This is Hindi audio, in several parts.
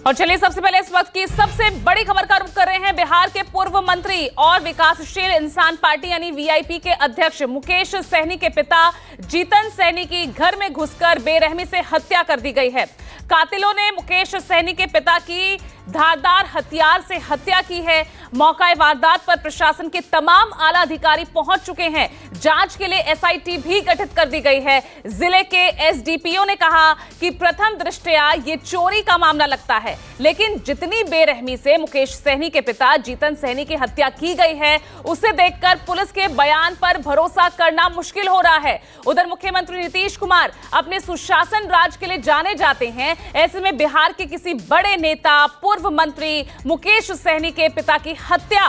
और चलिए सबसे पहले इस वक्त की सबसे बड़ी खबर का रुख कर रहे हैं। बिहार के पूर्व मंत्री और विकासशील इंसान पार्टी यानी वीआईपी के अध्यक्ष मुकेश सहनी के पिता जीतन सहनी की घर में घुसकर बेरहमी से हत्या कर दी गई है। कातिलों ने मुकेश सहनी के पिता की धारदार हथियार से हत्या की है। मौका वारदात पर प्रशासन के तमाम आला अधिकारी पहुंच चुके हैं। जांच के लिए एसआईटी भी गठित कर दी गई है। जिले के एसडीपीओ ने कहा कि प्रथम दृष्टया ये चोरी का मामला लगता है, लेकिन जितनी बेरहमी से मुकेश सहनी के पिता जीतन सहनी की हत्या की गई है, उसे देखकर पुलिस के बयान पर भरोसा करना मुश्किल हो रहा है। उधर मुख्यमंत्री नीतीश कुमार अपने सुशासन राज के लिए जाने जाते हैं। ऐसे में बिहार के किसी बड़े नेता पूर्व मंत्री मुकेश सहनी के पिता की हत्या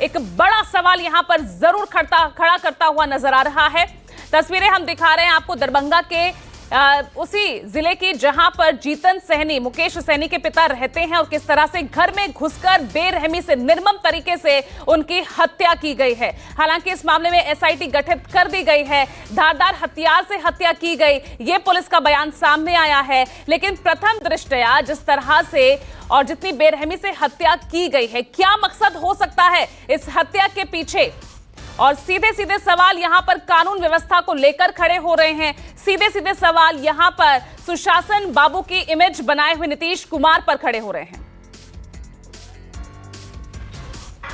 एक बड़ा सवाल यहां पर जरूर खड़ा करता हुआ नजर आ रहा है। तस्वीरें हम दिखा रहे हैं आपको दरभंगा के उसी जिले की जहां पर जीतन सहनी मुकेश सहनी के पिता रहते हैं और किस तरह से घर में घुसकर बेरहमी से निर्मम तरीके से उनकी हत्या की गई है। हालांकि इस मामले में एसआईटी गठित कर दी गई है। धारदार हथियार से हत्या की गई, ये पुलिस का बयान सामने आया है। लेकिन प्रथम दृष्टया जिस तरह से और जितनी बेरहमी से हत्या की गई है, क्या मकसद हो सकता है इस हत्या के पीछे? और सीधे सीधे सवाल यहां पर कानून व्यवस्था को लेकर खड़े हो रहे हैं। सीधे सीधे सवाल यहां पर सुशासन बाबू की इमेज बनाए हुए नीतीश कुमार पर खड़े हो रहे हैं।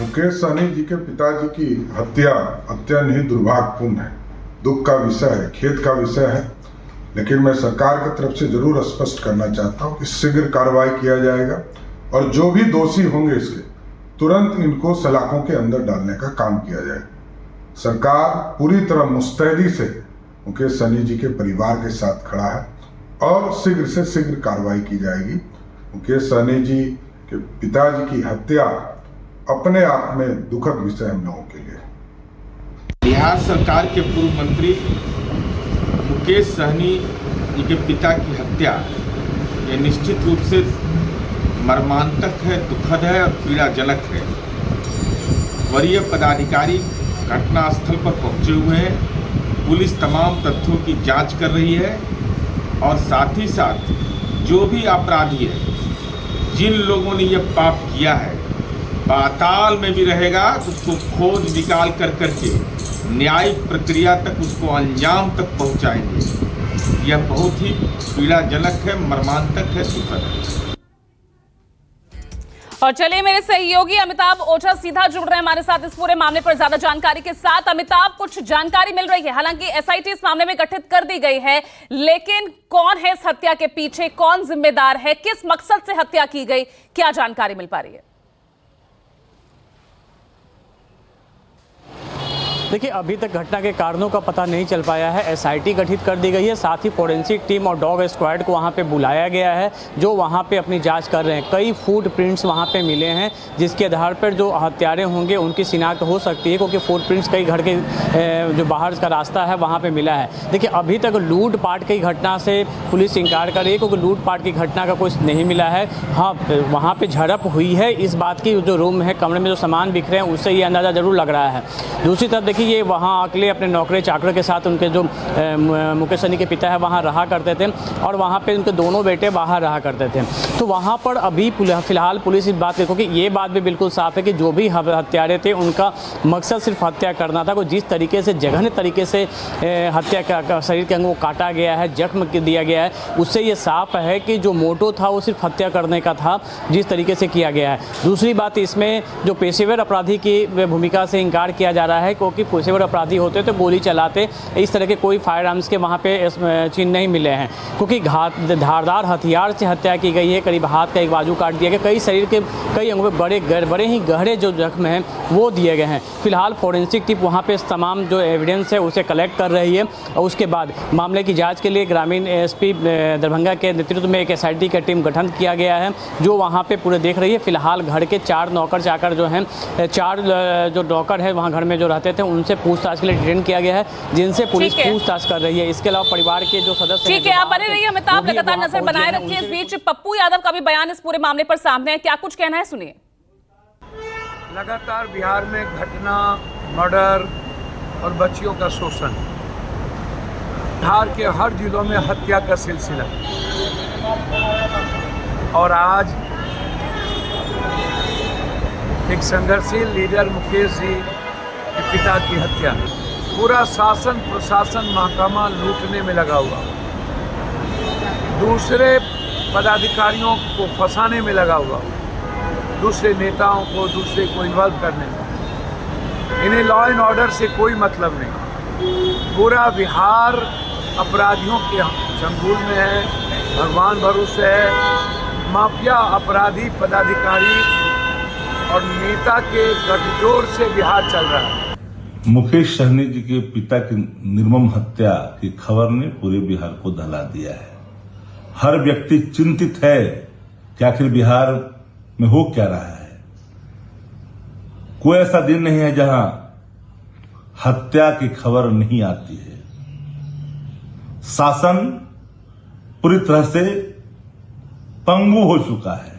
मुकेश सहनी जी के पिताजी की हत्या अत्यंत ही दुर्भाग्यपूर्ण है, दुख का विषय है, खेद का विषय है। लेकिन मैं सरकार की तरफ से जरूर स्पष्ट करना चाहता हूं कि शीघ्र कार्रवाई किया जाएगा और जो भी दोषी होंगे इसके तुरंत इनको सलाखों के अंदर डालने का काम किया जाएगा। सरकार पूरी तरह मुस्तैदी से मुकेश सहनी जी के परिवार के साथ खड़ा है और शीघ्र से शीघ्र कार्रवाई की जाएगी। मुकेश सहनी जी के पिताजी की हत्या अपने आप में दुखद विषय हम लोगों के लिए। बिहार सरकार के पूर्व मंत्री मुकेश सहनी जी के पिता की हत्या ये निश्चित रूप से मर्मांतक है, दुखद है और पीड़ाजनक है। वरीय पदाधिकारी घटना स्थल पर पहुंचे हुए हैं। पुलिस तमाम तथ्यों की जांच कर रही है और साथ ही साथ जो भी अपराधी है, जिन लोगों ने यह पाप किया है, पाताल में भी रहेगा तो उसको खोज निकाल करके न्यायिक प्रक्रिया तक उसको अंजाम तक पहुंचाएंगे। यह बहुत ही पीड़ाजनक है, मर्मांतक है, दुखद है। और चलिए मेरे सहयोगी अमिताभ ओझा सीधा जुड़ रहे हैं हमारे साथ इस पूरे मामले पर ज्यादा जानकारी के साथ। अमिताभ, कुछ जानकारी मिल रही है, हालांकि एसआईटी इस मामले में गठित कर दी गई है, लेकिन कौन है इस हत्या के पीछे, कौन जिम्मेदार है, किस मकसद से हत्या की गई, क्या जानकारी मिल पा रही है? देखिए, अभी तक घटना के कारणों का पता नहीं चल पाया है। एसआईटी गठित कर दी गई है, साथ ही फोरेंसिक टीम और डॉग स्क्वाड को वहां पे बुलाया गया है, जो वहां पे अपनी जांच कर रहे हैं। कई फुट प्रिंट्स वहां पे मिले हैं, जिसके आधार पर जो हत्यारे होंगे उनकी शिनाख्त हो सकती है, क्योंकि फुट प्रिंट्स कई घर के जो बाहर का रास्ता है वहाँ पर मिला है। देखिए, अभी तक लूटपाट की घटना से पुलिस इनकार कर रही है, क्योंकि लूटपाट की घटना का कुछ नहीं मिला है। हाँ, वहाँ पर झड़प हुई है, इस बात की जो रूम है, कमरे में जो सामान बिखरे हैं, उससे ये अंदाज़ा जरूर लग रहा है। दूसरी तरफ देखिए, ये वहाँ अकेले अपने नौकरी चाकरों के साथ, उनके जो मुकेश सहनी के पिता है वहाँ रहा करते थे और वहाँ पे उनके दोनों बेटे बाहर रहा करते थे। तो वहाँ पर अभी फिलहाल पुलिस इस बात क्योंकि ये बात भी बिल्कुल साफ है कि जो भी हत्यारे थे उनका मकसद सिर्फ हत्या करना था। जिस तरीके से जघन्य तरीके से हत्या का शरीर के अंगों को काटा गया है, जख्म दिया गया है, उससे ये साफ है कि जो मोटो था वो सिर्फ हत्या करने का था, जिस तरीके से किया गया है। दूसरी बात, इसमें जो पेशेवर अपराधी की भूमिका से इनकार किया जा रहा है, क्योंकि पेशेवर अपराधी होते तो गोली चलाते, इस तरह के कोई फायर आर्म्स के वहाँ पे चिन्ह नहीं मिले हैं, क्योंकि धारदार हथियार से हत्या की गई है। करीब हाथ का एक बाजू काट दिया गया, कई शरीर के कई अंगों में बड़े ही गहरे जो जख्म हैं वो दिए गए हैं। फिलहाल फोरेंसिक टीम वहाँ पे तमाम जो एविडेंस है उसे कलेक्ट कर रही है और उसके बाद मामले की जाँच के लिए ग्रामीण एसपी दरभंगा के नेतृत्व में एक एसआईटी का टीम गठन किया गया है, जो वहाँ पे पूरे देख रही है। फिलहाल घर के 4 नौकर चाकर जो हैं, 4 जो नौकर है वहाँ घर में जो रहते थे, उनसे पूछताछ के लिए डिटेन किया गया है, जिनसे पुलिस पूछताछ कर रही है। इसके अलावा परिवार के जो सदस्य ठीक है, आप बने रहिए अमिताभ, लगातार नजर बनाए रखिए। इस बीच पप्पू यादव का भी बयान इस पूरे मामले पर सामने है, क्या कुछ कहना है, सुनिए। लगातार बिहार में घटना, मर्डर और बच्चियों का शोषण, बिहार के हर जिलों में हत्या का सिलसिला। और आज एक संघर्षशील लीडर मुकेश जी के पिता की हत्या, पूरा शासन प्रशासन महकमा लूटने में लगा हुआ, दूसरे पदाधिकारियों को फंसाने में लगा हुआ, दूसरे नेताओं को दूसरे को इन्वॉल्व करने में। इन्हें लॉ एंड ऑर्डर से कोई मतलब नहीं। पूरा बिहार अपराधियों के चंगुल में है, भगवान भरोसे है। माफिया अपराधी पदाधिकारी और नेता के गठजोड़ से बिहार चल रहा है। मुकेश सहनी जी के पिता की निर्मम हत्या की खबर ने पूरे बिहार को दहला दिया है। हर व्यक्ति चिंतित है कि आखिर बिहार में हो क्या रहा है। कोई ऐसा दिन नहीं है जहां हत्या की खबर नहीं आती है। शासन पूरी तरह से पंगु हो चुका है।